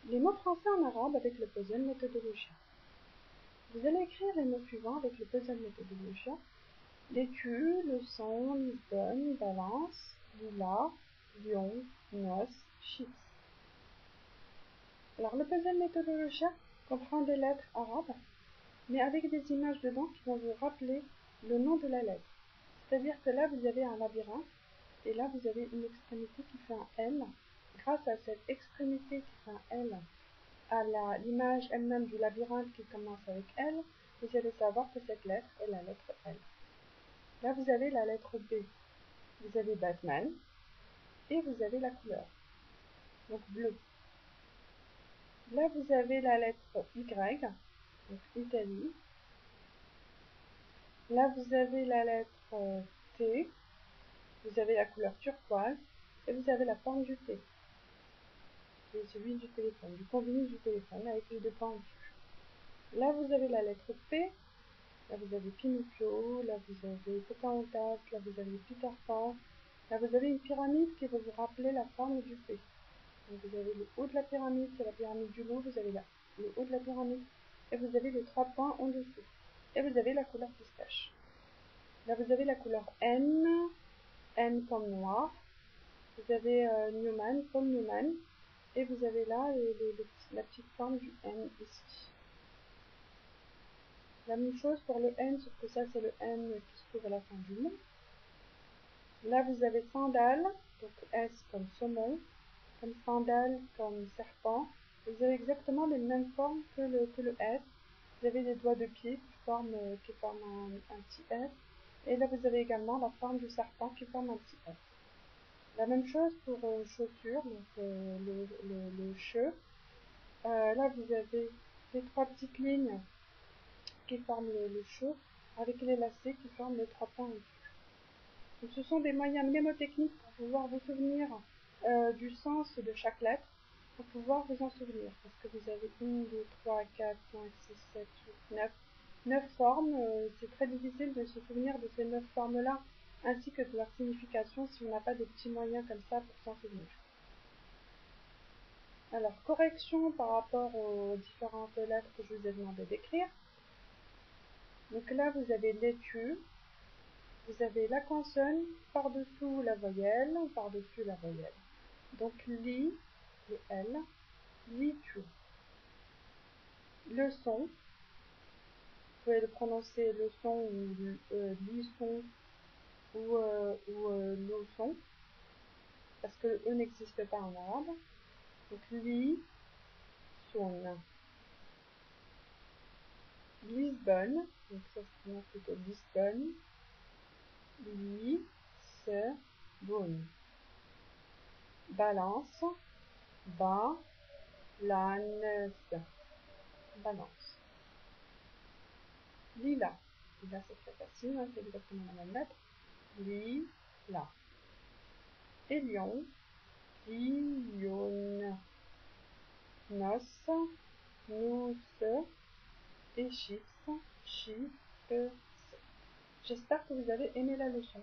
Les mots français en arabe avec le puzzle méthodologie. Vous allez écrire les mots suivants avec le puzzle méthodologie. Laitue, leçon, Lisbonne, Valence, Lila, Lyon, Noce, Chypre. Alors le puzzle méthodologie comprend des lettres arabes, mais avec des images dedans qui vont vous rappeler le nom de la lettre. C'est-à-dire que là vous avez un labyrinthe, et là vous avez une extrémité qui fait un L. Grâce à cette extrémité qui fait un L, à l'image elle-même du labyrinthe qui commence avec L, vous allez savoir que cette lettre est la lettre L. Là vous avez la lettre B, vous avez Batman, et vous avez la couleur, donc bleu. Là vous avez la lettre Y, donc Italie. Là vous avez la lettre T, vous avez la couleur turquoise, et vous avez la forme du T. C'est celui du téléphone, du combini du téléphone, avec les deux points dessus. Là vous avez la lettre P, là vous avez Pinocchio, là vous avez Pocahontas, là vous avez Peter Pan, là vous avez une pyramide qui va vous rappeler la forme du P. Donc vous avez le haut de la pyramide, c'est la pyramide du loup, vous avez le haut de la pyramide, et vous avez les 3 points en dessous. Et vous avez la couleur pistache. Là vous avez la couleur N, N comme noir, vous avez Newman comme Newman, et vous avez là la petite forme du N ici. La même chose pour le N, sauf que ça c'est le N qui se trouve à la fin du mot. Là vous avez sandale, donc S comme saumon, comme sandale comme serpent. Vous avez exactement les mêmes formes que le S. Vous avez des doigts de pied qui forment un petit S. Et là vous avez également la forme du serpent qui forme un petit S. La même chose pour chaussures, donc le che. Là vous avez les 3 petites lignes qui forment le che, avec les lacets qui forment les 3 points au-dessus. Donc ce sont des moyens mnémotechniques pour pouvoir vous souvenir du sens de chaque lettre, pour pouvoir vous en souvenir, parce que vous avez 1, 2, 3, 4, 5, 6, 7, 8, 9 formes. C'est très difficile de se souvenir de ces 9 formes-là, ainsi que de leur signification si on n'a pas des petits moyens comme ça pour s'en souvenir. Alors, correction par rapport aux différentes lettres que je vous ai demandé d'écrire. Donc là, vous avez laitue, vous avez la consonne, par-dessous la voyelle, par-dessus la voyelle. Donc li, le L, litu. Le son, vous pouvez le prononcer le son ou li-son ou lo-son, parce que le E n'existe pas en arabe. Donc li, son. Lisbonne, donc ça se prononce plutôt Lisbonne. Li, se, bonne. Balance, ba, lance. Balance. Lila. Lila, c'est très facile, hein, c'est exactement la même lettre. Li, la. Et lion, lion. Noce, nous, et chiffre, chiffre. J'espère que vous avez aimé la leçon.